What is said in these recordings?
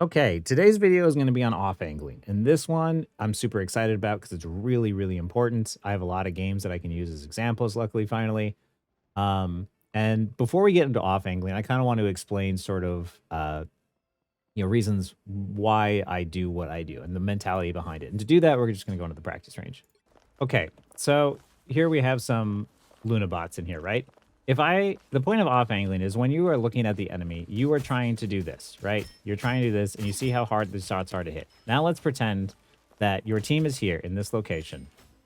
Okay, today's video is going to be on off angling. And this one I'm super excited about because it's really, really important. I have a lot of games that I can use as examples, luckily, finally. And before we get into off angling, I kind of want to explain sort of reasons why I do what I do and the mentality behind it. And to do that, we're just gonna go into the practice range. Okay, so here we have some Luna bots in here, right? The point of off angling is when you are looking at the enemy, you are trying to do this, right? You're trying to do this and you see how hard the shots are to hit. Now let's pretend that your team is here in this location,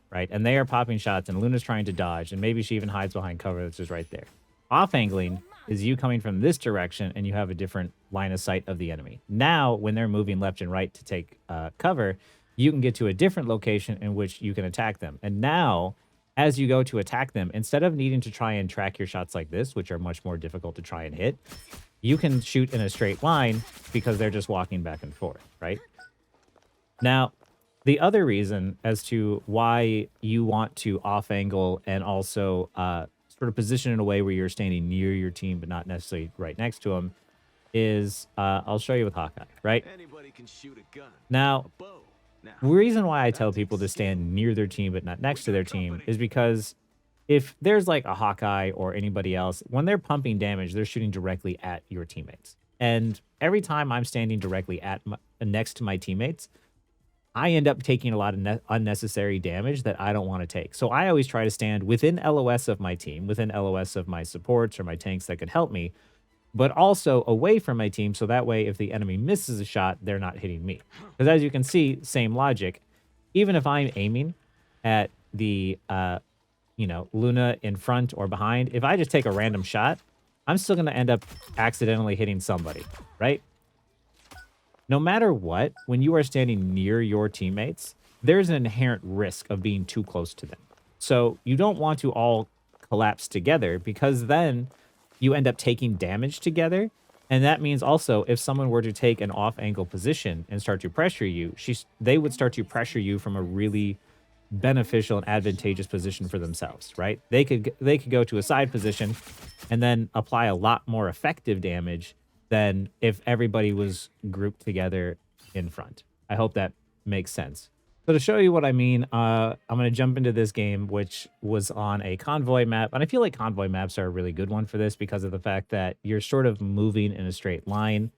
right? And they are popping shots and Luna's trying to dodge and maybe she even hides behind cover that's just right there. Off angling is you coming from this direction and you have a different line of sight of the enemy. Now, when they're moving left and right to take cover, you can get to a different location in which you can attack them. And now, as you go to attack them, instead of needing to try and track your shots like this, which are much more difficult to try and hit, you can shoot in a straight line because they're just walking back and forth, right? Now, the other reason as to why you want to off angle and also sort of position in a way where you're standing near your team but not necessarily right next to them is I'll show you with Hawkeye, right? Anybody can shoot a gun. Now, A bow. Now, the reason why I that tell takes people to skill. stand near their team but not next We to their got team company. is because if there's like a Hawkeye or anybody else, when they're pumping damage, they're shooting directly at your teammates. And every time I'm standing directly next to my teammates, I end up taking a lot of unnecessary damage that I don't want to take. So I always try to stand within LOS of my team, within LOS of my supports or my tanks that could help me, but also away from my team. So that way, if the enemy misses a shot, they're not hitting me. Because as you can see, same logic. Even if I'm aiming at the, Luna in front or behind, if I just take a random shot, I'm still going to end up accidentally hitting somebody, right? No matter what, when you are standing near your teammates, there's an inherent risk of being too close to them. So you don't want to all collapse together because then you end up taking damage together. And that means also if someone were to take an off angle position and start to pressure you, they would start to pressure you from a really beneficial and advantageous position for themselves, right? They could go to a side position and then apply a lot more effective damage than if everybody was grouped together in front. I hope that makes sense. So to show you what I mean, I'm going to jump into this game, which was on a convoy map. And I feel like convoy maps are a really good one for this because of the fact that you're sort of moving in a straight line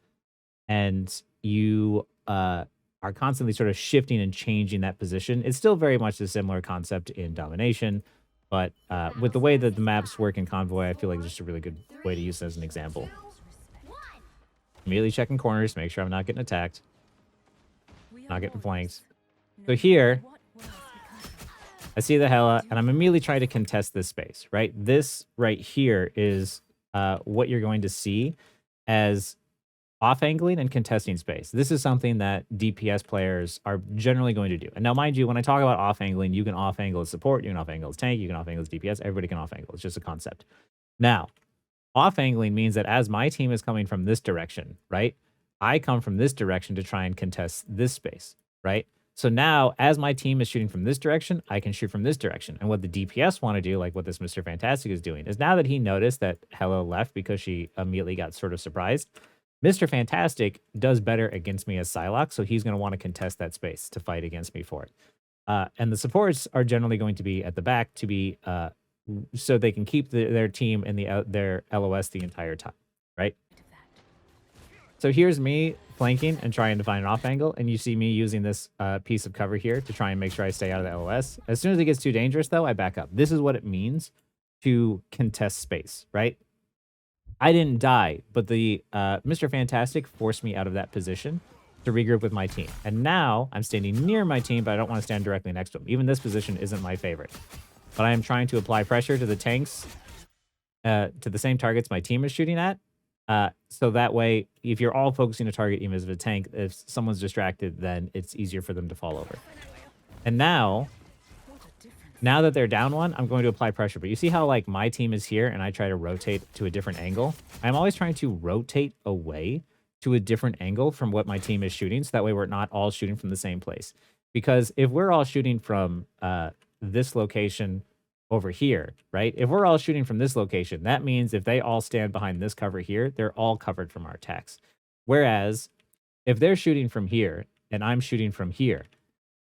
and you are constantly sort of shifting and changing that position. It's still very much a similar concept in domination, but with the way that the maps work in convoy, I feel like it's just a really good way to use it as an example. Immediately checking corners, make sure I'm not getting attacked, not getting flanked. So here, I see the Hela, and I'm immediately trying to contest this space, right? This right here is what you're going to see as off angling and contesting space. This is something that DPS players are generally going to do. And now, mind you, when I talk about off angling, you can off angle as support, you can off angle as tank, you can off angle as DPS, everybody can off angle. It's just a concept. Now, off angling means that as my team is coming from this direction, right? I come from this direction to try and contest this space, right? So now, as my team is shooting from this direction, I can shoot from this direction. And what the DPS want to do, like what this Mr. Fantastic is doing, is now that he noticed that Hella left because she immediately got sort of surprised, Mr. Fantastic does better against me as Psylocke, so he's going to want to contest that space to fight against me for it. And the supports are generally going to be at the back to be so they can keep their team in their LOS the entire time, right? So here's me flanking and trying to find an off angle, and you see me using this piece of cover here to try and make sure I stay out of the LOS. As soon as it gets too dangerous, though, I back up. This is what it means to contest space, right? I didn't die, but the Mr. Fantastic forced me out of that position to regroup with my team. And now I'm standing near my team, but I don't want to stand directly next to him. Even this position isn't my favorite. But I am trying to apply pressure to the tanks, to the same targets my team is shooting at. So that way, if you're all focusing a target, even as a tank, if someone's distracted, then it's easier for them to fall over. And now that they're down one, I'm going to apply pressure. But you see how like my team is here and I try to rotate to a different angle? I'm always trying to rotate away to a different angle from what my team is shooting. So that way we're not all shooting from the same place. Because if we're all shooting from this location over here, right? If we're all shooting from this location, that means if they all stand behind this cover here, they're all covered from our attacks. Whereas If they're shooting from here and I'm shooting from here,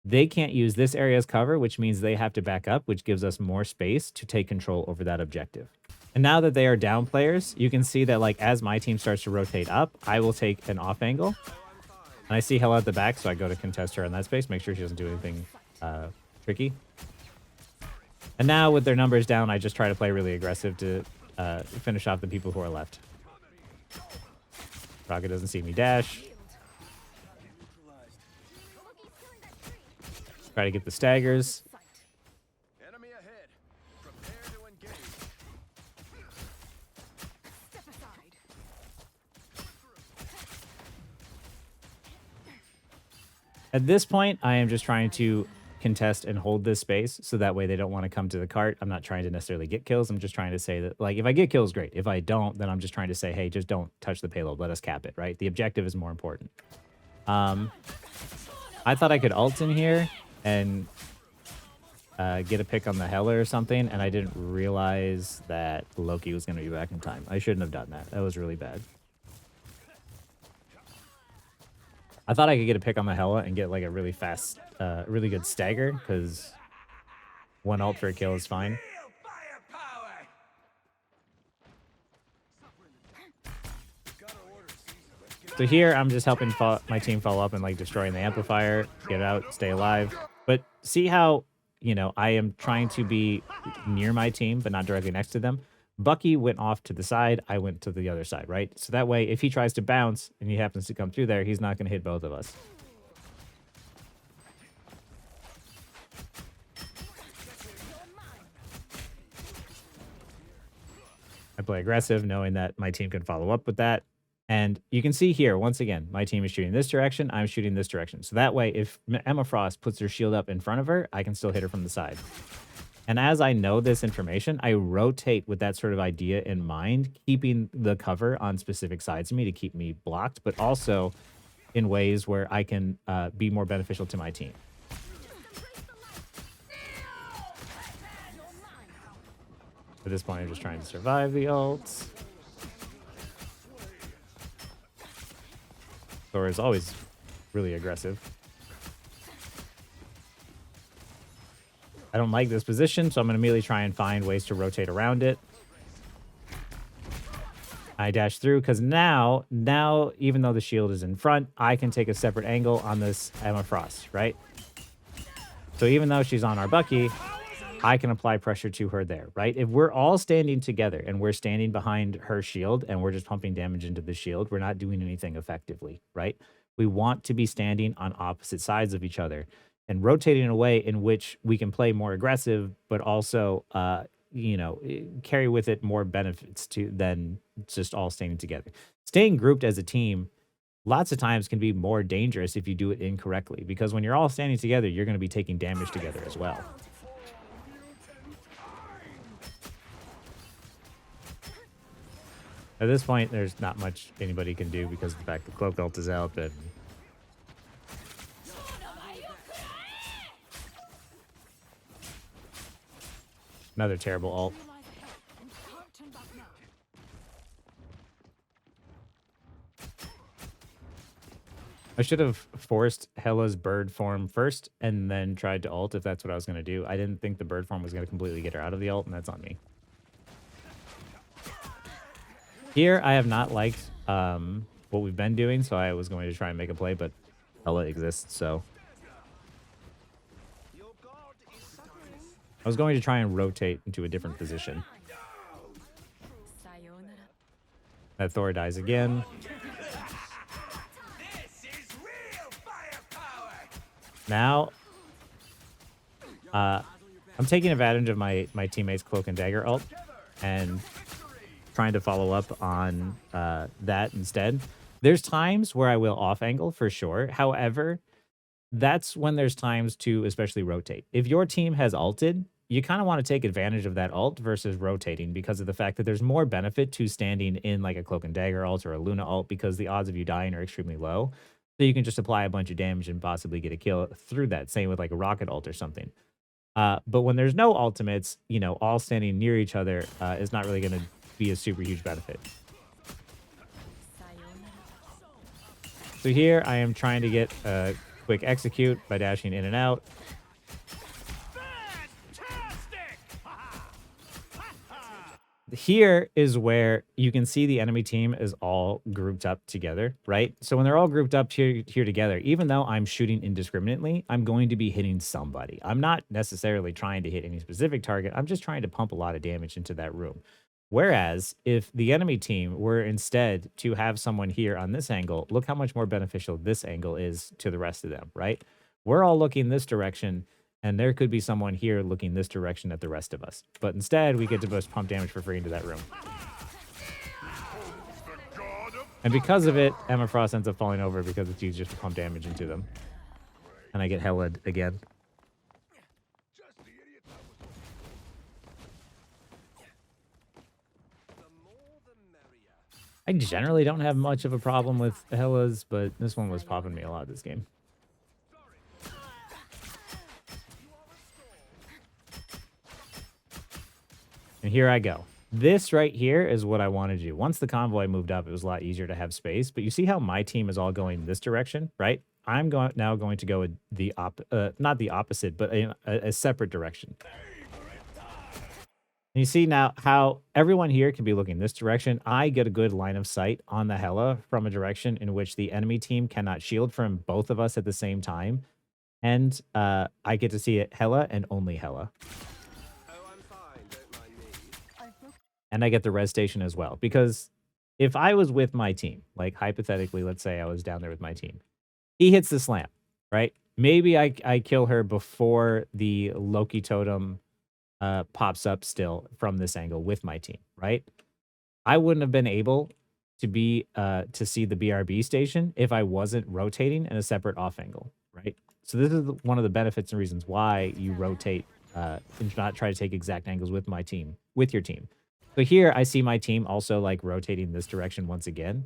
they can't use this area as cover, which means they have to back up, which gives us more space to take control over that objective. And now that they are down players, you can see that like as my team starts to rotate up, I will take an off angle. And I see Hella at the back, so I go to contest her in that space, make sure she doesn't do anything tricky. And now with their numbers down, I just try to play really aggressive to finish off the people who are left. Rocket doesn't see me dash. Try to get the staggers. Enemy ahead. Prepare to engage. Step aside. At this point, I am just trying to contest and hold this space so that way they don't want to come to the cart. I'm not trying to necessarily get kills. I'm just trying to say that, like, if I get kills, great. If I don't, then I'm just trying to say, hey, just don't touch the payload. Let us cap it, right? The objective is more important. I thought I could ult in here and get a pick on the Hella or something, and I didn't realize that Loki was going to be back in time. I shouldn't have done that. That was really bad. I thought I could get a pick on the Hella and get like a really fast, really good stagger, because one ult for a kill is fine. So here, I'm just helping my team follow up and like destroying the amplifier, get out, stay alive. But see how, you know, I am trying to be near my team, but not directly next to them. Bucky went off to the side. I went to the other side, right? So that way, if he tries to bounce and he happens to come through there, he's not going to hit both of us. I play aggressive, knowing that my team can follow up with that. And you can see here, once again, my team is shooting this direction, I'm shooting this direction. So that way, if Emma Frost puts her shield up in front of her, I can still hit her from the side. And as I know this information, I rotate with that sort of idea in mind, keeping the cover on specific sides of me to keep me blocked, but also in ways where I can be more beneficial to my team. At this point, I'm just trying to survive the ults. Thor is always really aggressive. I don't like this position, so I'm going to immediately try and find ways to rotate around it. I dash through because now, even though the shield is in front, I can take a separate angle on this Emma Frost, right? So even though she's on our Bucky, I can apply pressure to her there, right? If we're all standing together and we're standing behind her shield and we're just pumping damage into the shield, we're not doing anything effectively, right? We want to be standing on opposite sides of each other and rotating in a way in which we can play more aggressive, but also, you know, carry with it more benefits than just all standing together. Staying grouped as a team lots of times can be more dangerous if you do it incorrectly, because when you're all standing together, you're going to be taking damage together as well. At this point, there's not much anybody can do because of the fact the cloak ult is out. And another terrible ult. I should have forced Hela's bird form first and then tried to ult if that's what I was going to do. I didn't think the bird form was going to completely get her out of the ult, and that's on me. Here, I have not liked what we've been doing, so I was going to try and make a play, but Hela exists, so. I was going to try and rotate into a different position. That Thor dies again. Now, I'm taking advantage of my teammate's Cloak and Dagger ult and trying to follow up on that instead. There's times where I will off angle for sure. However, that's when there's times to especially rotate. If your team has ulted, you kind of want to take advantage of that ult versus rotating because of the fact that there's more benefit to standing in like a Cloak and Dagger ult or a Luna ult because the odds of you dying are extremely low. So you can just apply a bunch of damage and possibly get a kill through that. Same with like a rocket ult or something. But when there's no ultimates, you know, all standing near each other is not really going to be a super huge benefit. So here I am trying to get a quick execute by dashing in and out. Here is where you can see the enemy team is all grouped up together, right? So when they're all grouped up here together, even though I'm shooting indiscriminately, I'm going to be hitting somebody. I'm not necessarily trying to hit any specific target. I'm just trying to pump a lot of damage into that room. Whereas if the enemy team were instead to have someone here on this angle, look how much more beneficial this angle is to the rest of them, right? We're all looking this direction, and there could be someone here looking this direction at the rest of us. But instead, we get to just pump damage for free into that room. And because of it, Emma Frost ends up falling over because it's easier to pump damage into them. And I get hella'd again. I generally don't have much of a problem with hellas, but this one was popping me a lot this game. And here I go. This right here is what I want to do. Once the convoy moved up, it was a lot easier to have space. But you see how my team is all going this direction, right? I'm now going to go the not the opposite, but a separate direction. And you see now how everyone here can be looking this direction. I get a good line of sight on the Hella from a direction in which the enemy team cannot shield from both of us at the same time. And I get to see it Hella and only Hella. And I get the res station as well. Because if I was with my team, like hypothetically, let's say I was down there with my team, he hits the slam, right? Maybe I kill her before the Loki totem pops up still from this angle with my team, right? I wouldn't have been able to be to see the BRB station if I wasn't rotating in a separate off angle, right? So this is one of the benefits and reasons why you rotate and not try to take exact angles with my team, with your team. So here I see my team also like rotating this direction once again.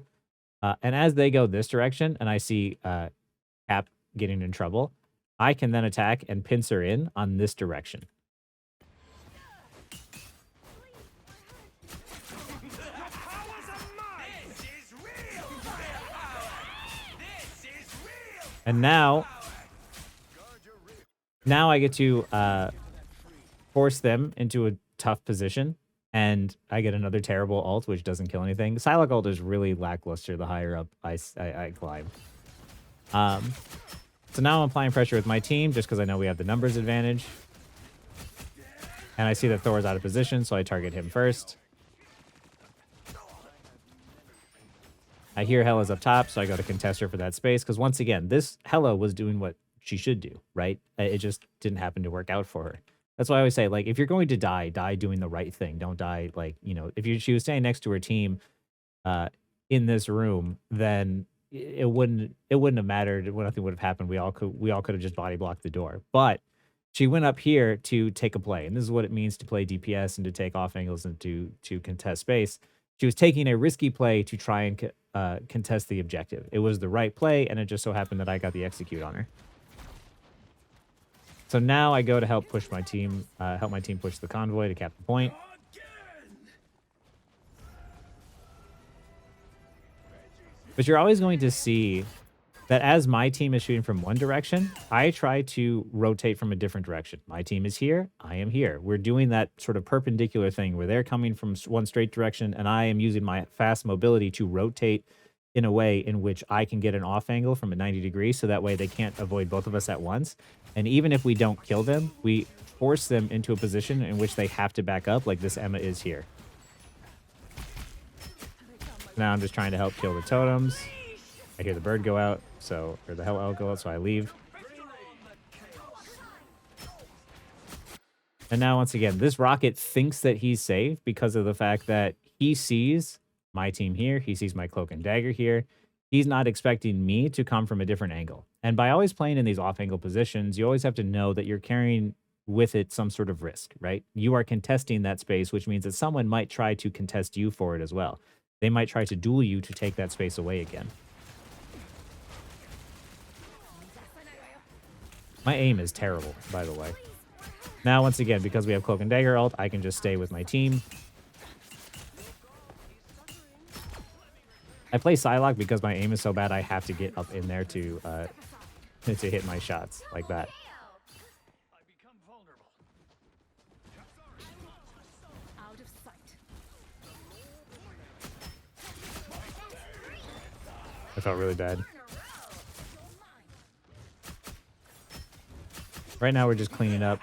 And as they go this direction and I see Cap getting in trouble, I can then attack and pincer in on this direction. And now I get to force them into a tough position. And I get another terrible ult, which doesn't kill anything. Psylocke ult is really lackluster the higher up I climb. So now I'm applying pressure with my team just because I know we have the numbers advantage. And I see that Thor's out of position, so I target him first. I hear Hella's up top, so I go to contest her for that space. Because once again, this Hella was doing what she should do, right? It just didn't happen to work out for her. That's why I always say, like, if you're going to die, die doing the right thing. Don't die, like, you know, if she was staying next to her team in this room, then it wouldn't have mattered. Nothing would have happened. We all could have just body blocked the door. But she went up here to take a play, and this is what it means to play DPS and to take off angles and to contest space. She was taking a risky play to try and contest the objective. It was the right play, and it just so happened that I got the execute on her. So now I go to help push my team, push the convoy to cap the point. But you're always going to see that as my team is shooting from one direction, I try to rotate from a different direction. My team is here, I am here. We're doing that sort of perpendicular thing where they're coming from one straight direction and I am using my fast mobility to rotate in a way in which I can get an off angle from a 90 degrees, so that way they can't avoid both of us at once. And even if we don't kill them, we force them into a position in which they have to back up, like this Emma is here. Now I'm just trying to help kill the totems. I hear the bird go out, or the hell out go out, so I leave. And now once again, this rocket thinks that he's safe because of the fact that he sees my team here. He sees my cloak and dagger here. He's not expecting me to come from a different angle. And by always playing in these off-angle positions, you always have to know that you're carrying with it some sort of risk, right? You are contesting that space, which means that someone might try to contest you for it as well. They might try to duel you to take that space away again. My aim is terrible, by the way. Now, once again, because we have cloak and dagger ult, I can just stay with my team. I play Psylocke because my aim is so bad I have to get up in there to hit my shots like that. I become vulnerable. Out of sight. I felt really bad. Right now we're just cleaning up.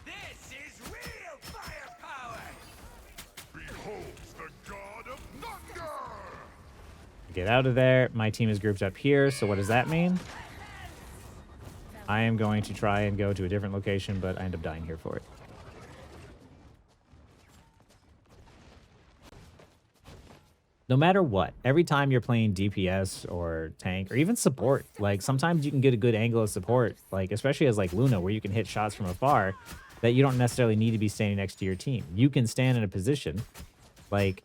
This is real firepower. Behold the god of thunder! Get out of there. My team is grouped up here. So what does that mean? I am going to try and go to a different location, but I end up dying here for it. No matter what, every time you're playing DPS or tank or even support, like sometimes you can get a good angle of support, like especially as like Luna, where you can hit shots from afar that you don't necessarily need to be standing next to your team. You can stand in a position like,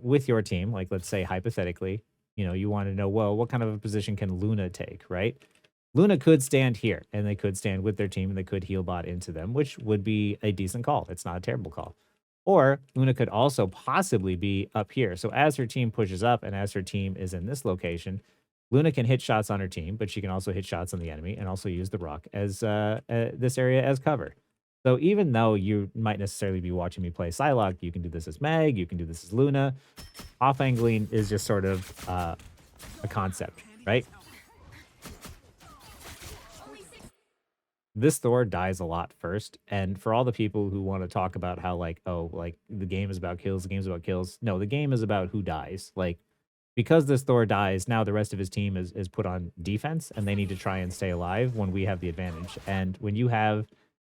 with your team, like let's say hypothetically, you want to know, well, what kind of a position can Luna take, right? Luna could stand here and they could stand with their team and they could heal bot into them, which would be a decent call. It's not a terrible call. Or Luna could also possibly be up here. So as her team pushes up and as her team is in this location, Luna can hit shots on her team, but she can also hit shots on the enemy and also use the rock as this area as cover. So even though you might necessarily be watching me play Psylocke, you can do this as Meg, you can do this as Luna. Off angling is just sort of a concept, right? This Thor dies a lot first, and for all the people who want to talk about how like, oh, like the game is about kills, the game's about kills. No, the game is about who dies. Like, because this Thor dies, now the rest of his team is put on defense, and they need to try and stay alive when we have the advantage. And when you have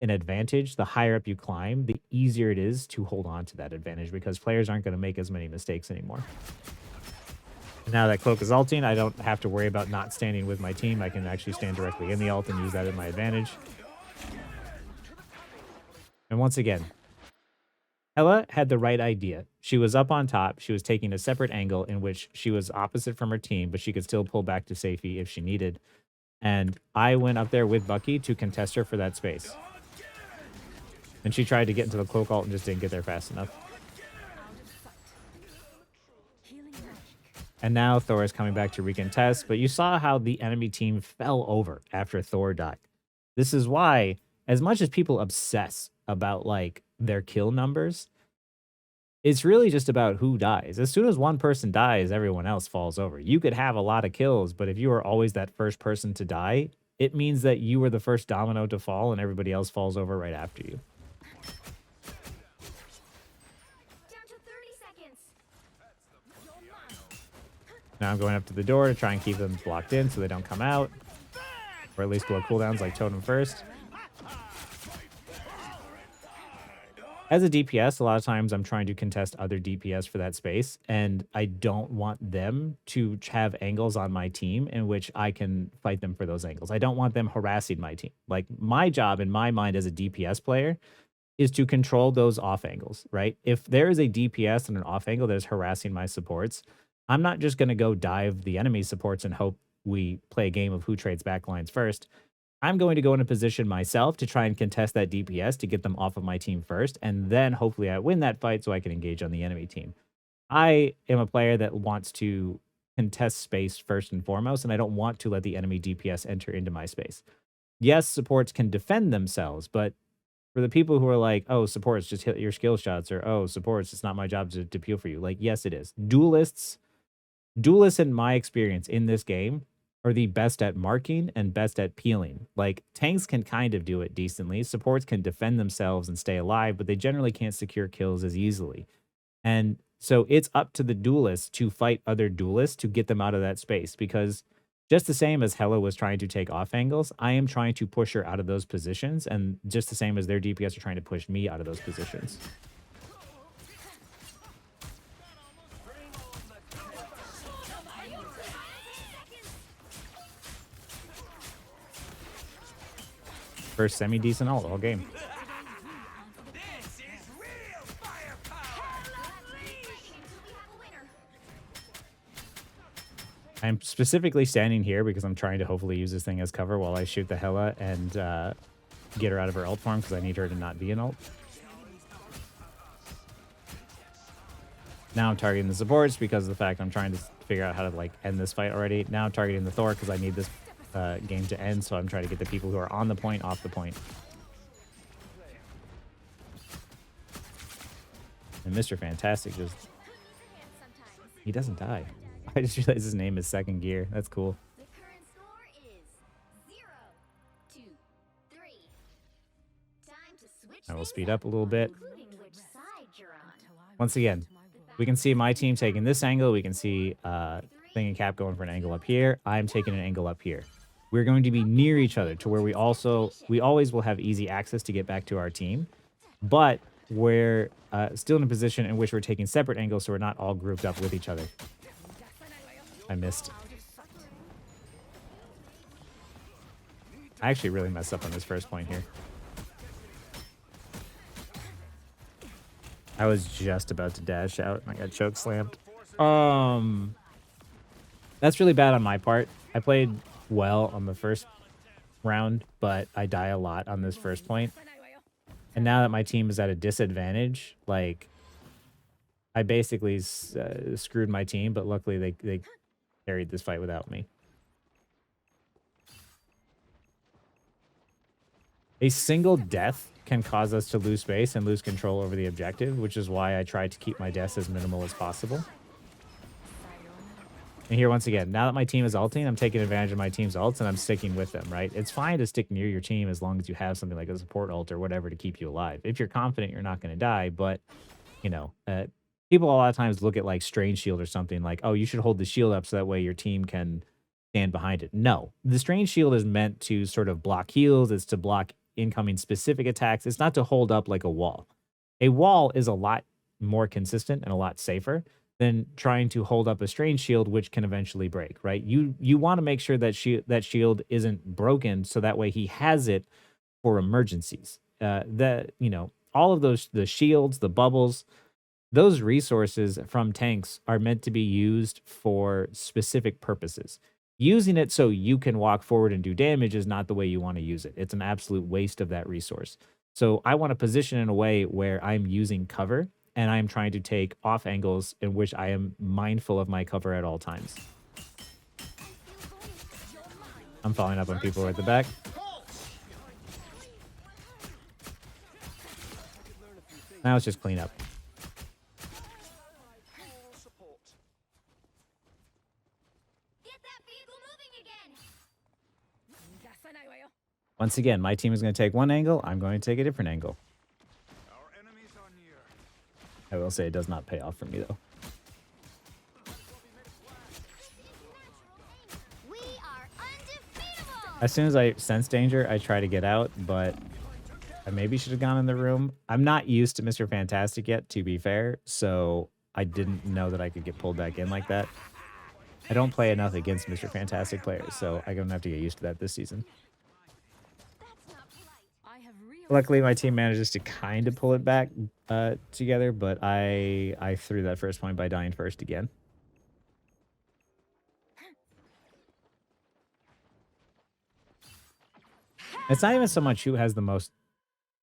an advantage, the higher up you climb, the easier it is to hold on to that advantage because players aren't going to make as many mistakes anymore. Now that Cloak is ulting, I don't have to worry about not standing with my team. I can actually stand directly in the ult and use that as my advantage. And once again, Hela had the right idea. She was up on top. She was taking a separate angle in which she was opposite from her team, but she could still pull back to safety if she needed. And I went up there with Bucky to contest her for that space. And she tried to get into the Cloak ult and just didn't get there fast enough. And now Thor is coming back to recontest, but you saw how the enemy team fell over after Thor died. This is why, as much as people obsess about like their kill numbers, it's really just about who dies. As soon as one person dies, everyone else falls over. You could have a lot of kills, but if you are always that first person to die, it means that you were the first domino to fall and everybody else falls over right after you. Now I'm going up to the door to try and keep them blocked in so they don't come out. Or at least blow cooldowns like Totem first. As a DPS, a lot of times I'm trying to contest other DPS for that space, and I don't want them to have angles on my team in which I can fight them for those angles. I don't want them harassing my team. Like, my job in my mind as a DPS player is to control those off angles, right? If there is a DPS and an off angle that is harassing my supports, I'm not just going to go dive the enemy supports and hope we play a game of who trades backlines first. I'm going to go in a position myself to try and contest that DPS to get them off of my team first, and then hopefully I win that fight so I can engage on the enemy team. I am a player that wants to contest space first and foremost, and I don't want to let the enemy DPS enter into my space. Yes, supports can defend themselves, but for the people who are like, oh, supports, just hit your skill shots, or oh, supports, it's not my job to peel for you. Like, yes, it is. Duelists, in my experience in this game, are the best at marking and best at peeling. Like, tanks can kind of do it decently. Supports can defend themselves and stay alive, but they generally can't secure kills as easily. And so it's up to the duelists to fight other duelists to get them out of that space, because just the same as Hela was trying to take off angles, I am trying to push her out of those positions, and just the same as their DPS are trying to push me out of those positions. First semi-decent ult all game. This is real firepower. I'm specifically standing here because I'm trying to hopefully use this thing as cover while I shoot the Hela and get her out of her ult form, because I need her to not be an ult. Now I'm targeting the supports because of the fact I'm trying to figure out how to like end this fight already. Now I'm targeting the Thor because I need this game to end, so I'm trying to get the people who are on the point off the point. And Mr. Fantastic just... He doesn't die. I just realized his name is Second Gear. That's cool. The current score is 0-3. Time to switch I will things speed up a little bit. including which side you're on. Once again, we can see my team taking this angle. We can see Thing and Cap going for an angle up here. I'm taking an angle up here. We're going to be near each other to where we always will have easy access to get back to our team. But we're still in a position in which we're taking separate angles, so we're not all grouped up with each other. I missed. I actually really messed up on this first point here. I was just about to dash out and I got choke slammed. That's really bad on my part. I played well on the first round, but I die a lot on this first point. And now that my team is at a disadvantage, like, I basically screwed my team, but luckily they carried this fight without me. A single death can cause us to lose space and lose control over the objective, which is why I try to keep my deaths as minimal as possible. And here, once again, now that my team is ulting, I'm taking advantage of my team's ults, and I'm sticking with them, right? It's fine to stick near your team as long as you have something like a support ult or whatever to keep you alive. If you're confident you're not going to die, but, you know, people a lot of times look at, like, Strange Shield or something like, oh, you should hold the shield up so that way your team can stand behind it. No. The Strange Shield is meant to sort of block heals. It's to block incoming specific attacks. It's not to hold up like a wall. A wall is a lot more consistent and a lot safer than trying to hold up a Strange Shield, which can eventually break, right? You want to make sure that shield isn't broken, so that way he has it for emergencies. All of those, the shields, the bubbles, those resources from tanks are meant to be used for specific purposes. Using it so you can walk forward and do damage is not the way you want to use it. It's an absolute waste of that resource. So I want to position in a way where I'm using cover and I'm trying to take off angles in which I am mindful of my cover at all times. I'm following up on people at the back. Now it's just clean up. Once again, my team is going to take one angle. I'm going to take a different angle. Our enemies are near. I will say it does not pay off for me, though. We are undefeatable. As soon as I sense danger, I try to get out, but I maybe should have gone in the room. I'm not used to Mr. Fantastic yet, to be fair, so I didn't know that I could get pulled back in like that. I don't play enough against Mr. Fantastic players, so I'm going to have to get used to that this season. Luckily, my team manages to kind of pull it back together, but I threw that first point by dying first again. It's not even so much who has the most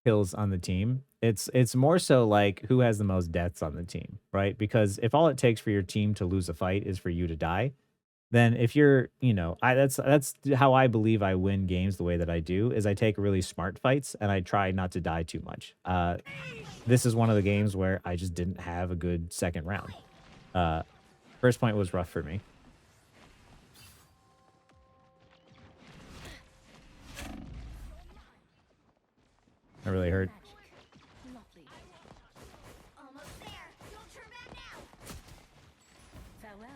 kills on the team. It's more so like who has the most deaths on the team, right? Because if all it takes for your team to lose a fight is for you to die, then if you're, that's how I believe I win games the way that I do, is I take really smart fights and I try not to die too much. This is one of the games where I just didn't have a good second round. First point was rough for me. That really hurt. Almost there. Don't turn back now. Farewell.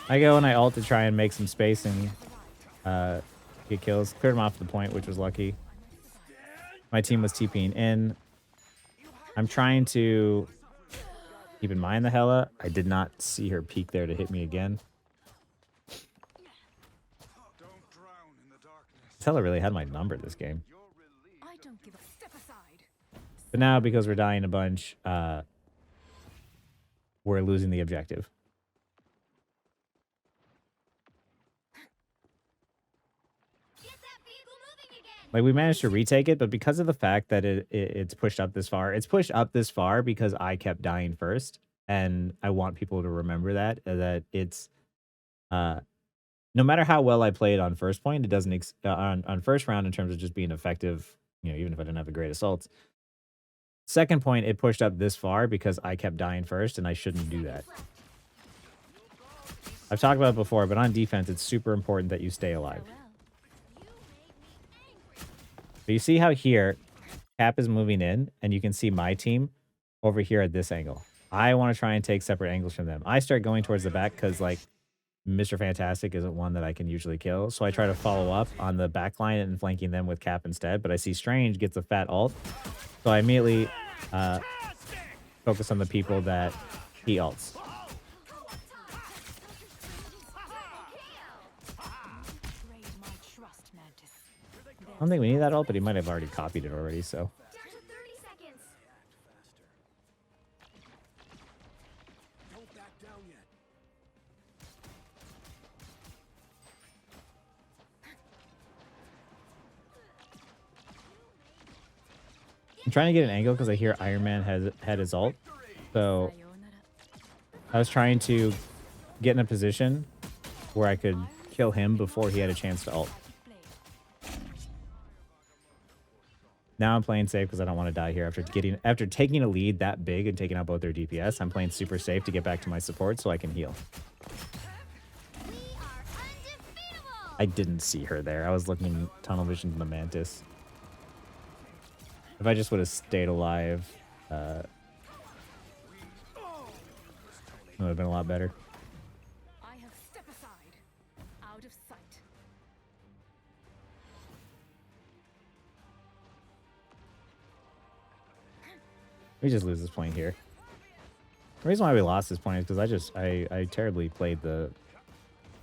I go and I ult to try and make some space and get kills. Cleared him off the point, which was lucky. My team was TPing in. I'm trying to keep in mind the Hela. I did not see her peek there to hit me again. Don't drown in the darkness. Hela really had my number this game. You're relieved. I don't give a step aside. But now, because we're dying a bunch, we're losing the objective. Get that vehicle moving again. Like, we managed to retake it, but because of the fact that it's pushed up this far, it's pushed up this far because I kept dying first, and I want people to remember that, that it's, uh no matter how well I played on first point, it doesn't on first round in terms of just being effective, you know, even if I didn't have the great assaults. Second point, it pushed up this far because I kept dying first, and I shouldn't do that. I've talked about it before, but on defense, it's super important that you stay alive. But you see how here, Cap is moving in, and you can see my team over here at this angle. I want to try and take separate angles from them. I start going towards the back because, like, Mr. Fantastic isn't one that I can usually kill. So I try to follow up on the back line and flanking them with Cap instead. But I see Strange gets a fat ult. So I immediately focus on the people that he ults. Trade my trust, Mantis. I don't think we need that ult, but he might have already copied it already. So Down to 30 seconds. Don't back down yet. I'm trying to get an angle because I hear Iron Man has had his ult. So I was trying to get in a position where I could kill him before he had a chance to ult. Now I'm playing safe because I don't want to die here after taking a lead that big and taking out both their DPS. I'm playing super safe to get back to my support so I can heal. We are undefeatable. I didn't see her there. I was looking tunnel vision to the Mantis. If I just would have stayed alive, it would have been a lot better. I have step aside. Out of sight. We just lose this point here. The reason why we lost this point is because I terribly played the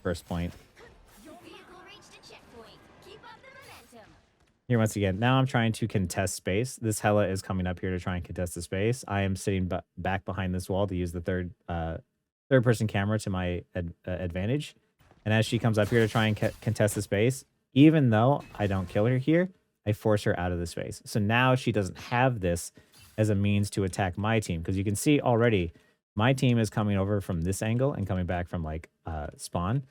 first point. Your vehicle reached a checkpoint. Keep up the momentum. Here once again, now I'm trying to contest space. This Hela is coming up here to try and contest the space. I am sitting back behind this wall to use the third person camera to my advantage. And as she comes up here to try and contest the space, even though I don't kill her here, I force her out of the space. So now she doesn't have this as a means to attack my team. Because you can see already, my team is coming over from this angle and coming back from like spawn.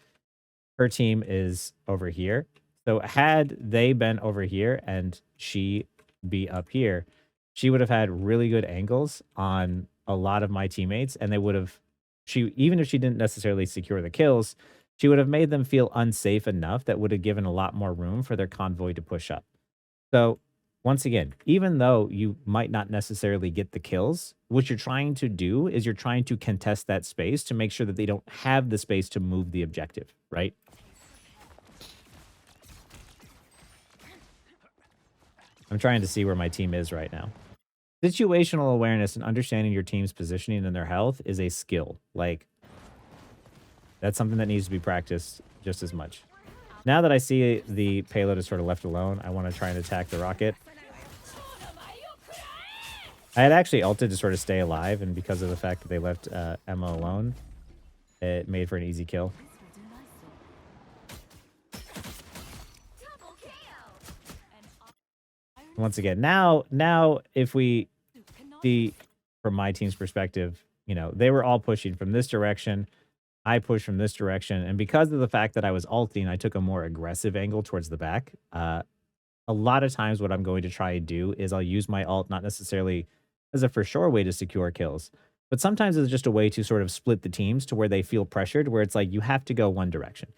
Her team is over here. So had they been over here and she be up here, she would have had really good angles on a lot of my teammates, and they would have, even if she didn't necessarily secure the kills, she would have made them feel unsafe enough that would have given a lot more room for their convoy to push up. So once again, even though you might not necessarily get the kills, what you're trying to do is you're trying to contest that space to make sure that they don't have the space to move the objective, right? I'm trying to see where my team is right now. Situational awareness and understanding your team's positioning and their health is a skill. Like, that's something that needs to be practiced just as much. Now that I see the payload is sort of left alone, I want to try and attack the rocket. I had actually ulted to sort of stay alive, and because of the fact that they left Emma alone, it made for an easy kill. Double KO. Once again, now if we see from my team's perspective, you know, they were all pushing from this direction. I pushed from this direction. And because of the fact that I was ulting, I took a more aggressive angle towards the back. A lot of times what I'm going to try and do is I'll use my ult, not necessarily as a for sure way to secure kills, but sometimes it's just a way to sort of split the teams to where they feel pressured, where it's like you have to go one direction.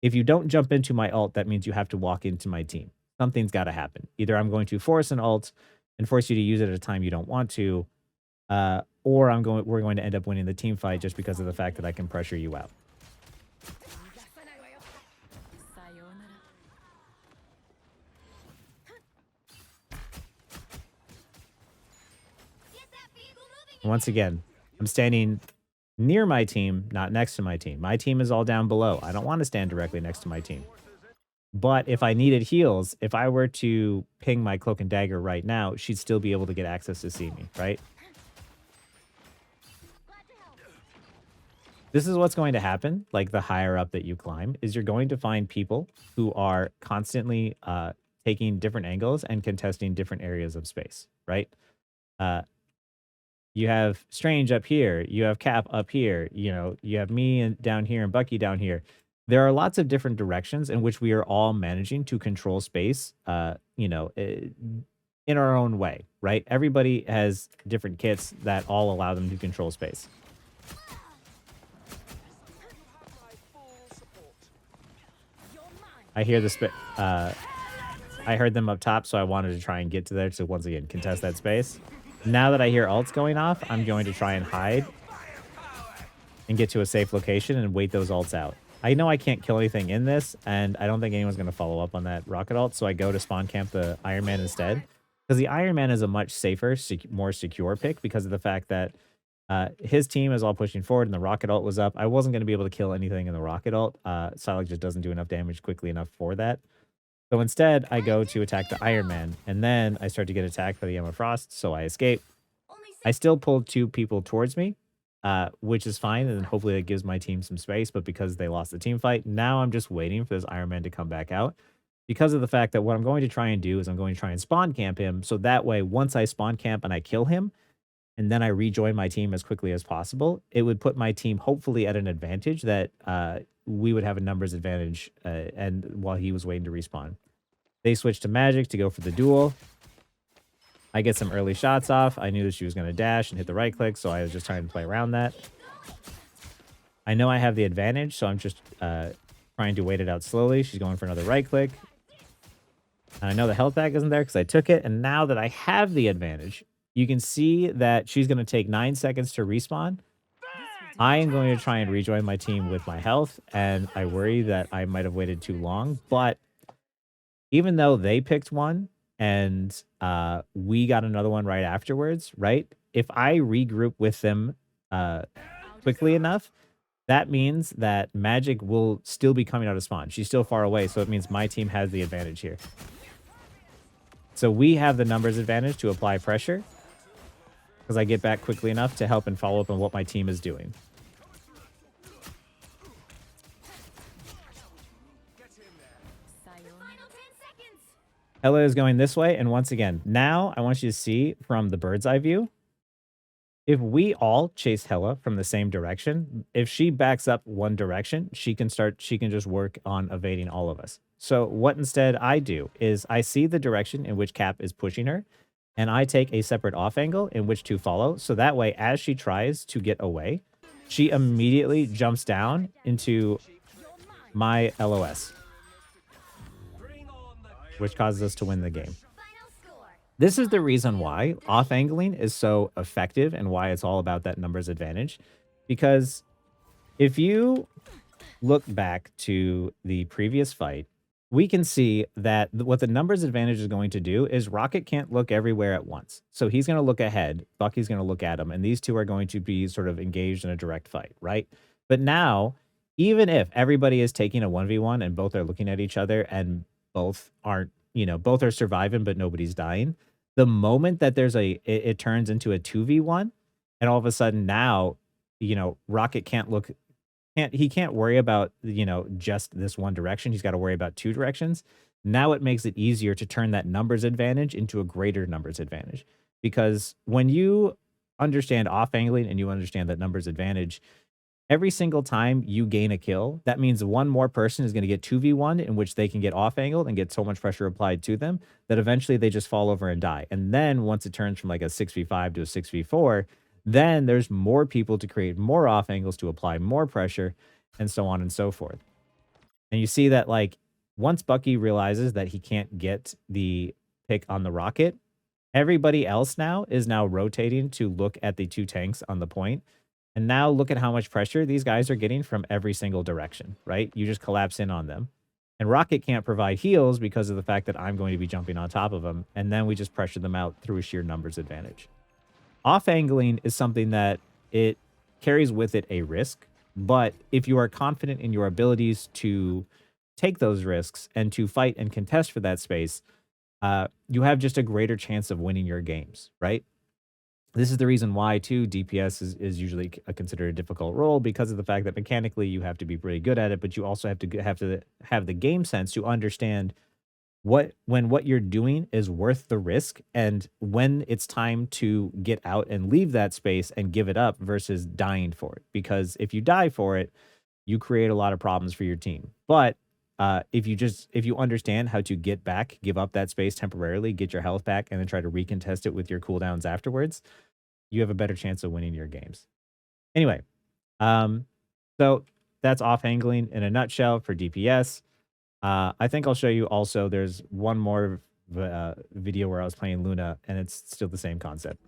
If you don't jump into my ult, that means you have to walk into my team. Something's got to happen. Either I'm going to force an ult and force you to use it at a time you don't want to, or we're going to end up winning the team fight just because of the fact that I can pressure you out. Get that vehicle moving. Once again, I'm standing near my team, not next to my team. My team is all down below. I don't want to stand directly next to my team. But if I needed heals, if I were to ping my cloak and dagger right now, she'd still be able to get access to see me, right? Glad to help. This is what's going to happen, like the higher up that you climb, is you're going to find people who are constantly taking different angles and contesting different areas of space, right? Uh, you have Strange up here, you have Cap up here, you have me and down here and Bucky down here. There are lots of different directions in which we are all managing to control space, in our own way, right? Everybody has different kits that all allow them to control space. I hear I heard them up top, so I wanted to try and get to there to once again contest that space. Now that I hear ults going off, I'm going to try and hide and get to a safe location and wait those ults out. I know I can't kill anything in this, and I don't think anyone's going to follow up on that rocket ult, so I go to spawn camp the Iron Man instead. Because the Iron Man is a much safer, more secure pick because of the fact that his team is all pushing forward and the rocket ult was up. I wasn't going to be able to kill anything in the rocket ult. Silex just doesn't do enough damage quickly enough for that. So instead, I go to attack the Iron Man, and then I start to get attacked by the Emma Frost, so I escape. I still pulled 2 people towards me, which is fine, and then hopefully that gives my team some space, but because they lost the team fight, now I'm just waiting for this Iron Man to come back out. Because of the fact that what I'm going to try and do is I'm going to try and spawn camp him, so that way, once I spawn camp and I kill him, and then I rejoin my team as quickly as possible, it would put my team hopefully at an advantage that we would have a numbers advantage and while he was waiting to respawn. They switched to Magic to go for the duel. I get some early shots off. I knew that she was going to dash and hit the right click, so I was just trying to play around that. I know I have the advantage, so I'm just trying to wait it out slowly. She's going for another right click. And I know the health pack isn't there because I took it, and now that I have the advantage, you can see that she's going to take 9 seconds to respawn. I am going to try and rejoin my team with my health, and I worry that I might have waited too long. But even though they picked one and we got another one right afterwards, right? If I regroup with them quickly enough, that means that Magic will still be coming out of spawn. She's still far away, so it means my team has the advantage here. So we have the numbers advantage to apply pressure because I get back quickly enough to help and follow up on what my team is doing. Hella is going this way, and once again, now I want you to see from the bird's eye view, if we all chase Hella from the same direction, if she backs up one direction, she can just work on evading all of us. So what instead I do is I see the direction in which Cap is pushing her, and I take a separate off angle in which to follow. So that way, as she tries to get away, she immediately jumps down into my LOS, which causes us to win the game. This is the reason why off-angling is so effective and why it's all about that numbers advantage. Because if you look back to the previous fight, we can see that what the numbers advantage is going to do is Rocket can't look everywhere at once. So he's going to look ahead, Bucky's going to look at him, and these two are going to be sort of engaged in a direct fight, right? But now, even if everybody is taking a 1v1 and both are looking at each other and both aren't, both are surviving, but nobody's dying. The moment that it turns into a 2v1, and all of a sudden now, Rocket can't worry about, just this one direction. He's got to worry about 2 directions. Now it makes it easier to turn that numbers advantage into a greater numbers advantage. Because when you understand off angling and you understand that numbers advantage, every single time you gain a kill, that means one more person is going to get 2v1 in which they can get off angled and get so much pressure applied to them that eventually they just fall over and die. And then once it turns from like a 6v5 to a 6v4, then there's more people to create more off angles to apply more pressure and so on and so forth. And you see that like once Bucky realizes that he can't get the pick on the rocket, everybody else now is rotating to look at the 2 tanks on the point. And now look at how much pressure these guys are getting from every single direction, right? You just collapse in on them. And Rocket can't provide heals because of the fact that I'm going to be jumping on top of them. And then we just pressure them out through a sheer numbers advantage. Off-angling is something that it carries with it a risk. But if you are confident in your abilities to take those risks and to fight and contest for that space, you have just a greater chance of winning your games, right? This is the reason why, too, DPS is usually considered a difficult role because of the fact that mechanically you have to be pretty good at it, but you also have to have the game sense to understand when what you're doing is worth the risk, and when it's time to get out and leave that space and give it up versus dying for it. Because if you die for it, you create a lot of problems for your team. But if you understand how to get back, give up that space temporarily, get your health back, and then try to recontest it with your cooldowns afterwards, you have a better chance of winning your games. Anyway, um, so that's off angling in a nutshell for DPS. I think I'll show you also. There's one more video where I was playing Luna, and it's still the same concept.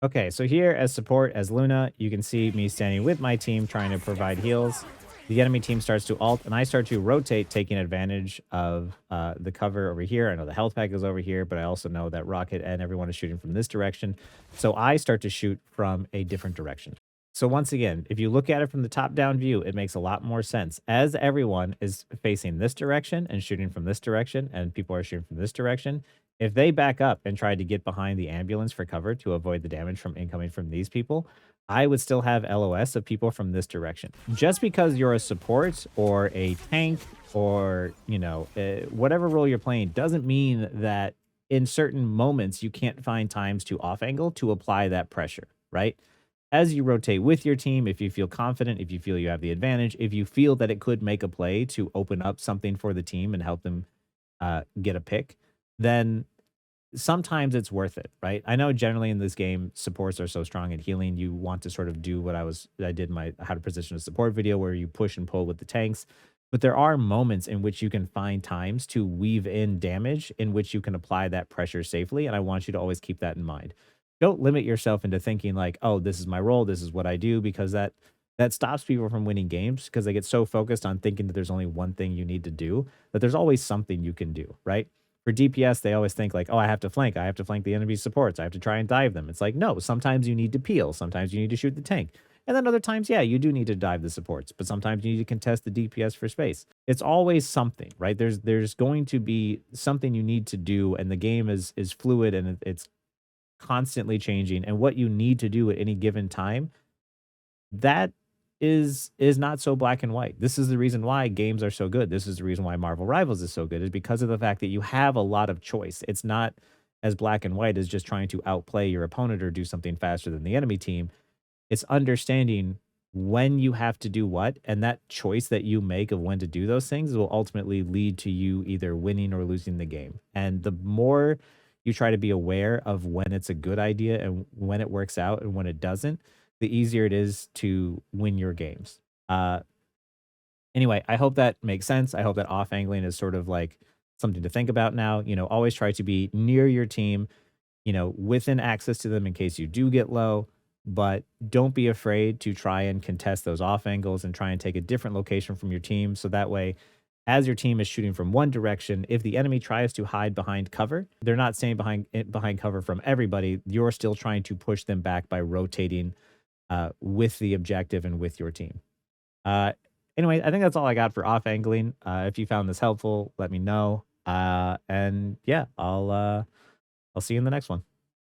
Okay, so here as support as Luna, you can see me standing with my team trying to provide heals. The enemy team starts to ult, and I start to rotate, taking advantage of the cover over here. I know the health pack is over here, but I also know that Rocket and everyone is shooting from this direction. So I start to shoot from a different direction. So once again, if you look at it from the top-down view, it makes a lot more sense. As everyone is facing this direction and shooting from this direction, and people are shooting from this direction, if they back up and try to get behind the ambulance for cover to avoid the damage from incoming from these people, I would still have LOS of people from this direction. Just because you're a support or a tank or, you know, whatever role you're playing doesn't mean that in certain moments you can't find times to off angle to apply that pressure, right? As you rotate with your team, if you feel confident, if you feel you have the advantage, if you feel that it could make a play to open up something for the team and help them get a pick, then sometimes it's worth it, right? I know generally in this game, supports are so strong at healing. You want to sort of do what I did in my how to position a support video where you push and pull with the tanks. But there are moments in which you can find times to weave in damage in which you can apply that pressure safely. And I want you to always keep that in mind. Don't limit yourself into thinking like, oh, this is my role, this is what I do, because that stops people from winning games because they get so focused on thinking that there's only one thing you need to do, that there's always something you can do, right? For DPS, they always think like, oh, I have to flank the enemy supports, I have to try and dive them. It's like, no, sometimes you need to peel, sometimes you need to shoot the tank. And then other times, yeah, you do need to dive the supports, but sometimes you need to contest the DPS for space. It's always something, right? There's going to be something you need to do, and the game is fluid and it's constantly changing. And what you need to do at any given time, that is not so black and white. This is the reason why games are so good. This is the reason why Marvel Rivals is so good, is because of the fact that you have a lot of choice. It's not as black and white as just trying to outplay your opponent or do something faster than the enemy team. It's understanding when you have to do what, and that choice that you make of when to do those things will ultimately lead to you either winning or losing the game. And the more you try to be aware of when it's a good idea and when it works out and when it doesn't, the easier it is to win your games. Anyway, I hope that makes sense. I hope that off angling is sort of like something to think about now. You know, always try to be near your team, you know, within access to them in case you do get low, but don't be afraid to try and contest those off angles and try and take a different location from your team. So that way, as your team is shooting from one direction, if the enemy tries to hide behind cover, they're not staying behind cover from everybody. You're still trying to push them back by rotating with the objective and with your team. Anyway, I think that's all I got for off angling. If you found this helpful, let me know. And yeah, I'll see you in the next one.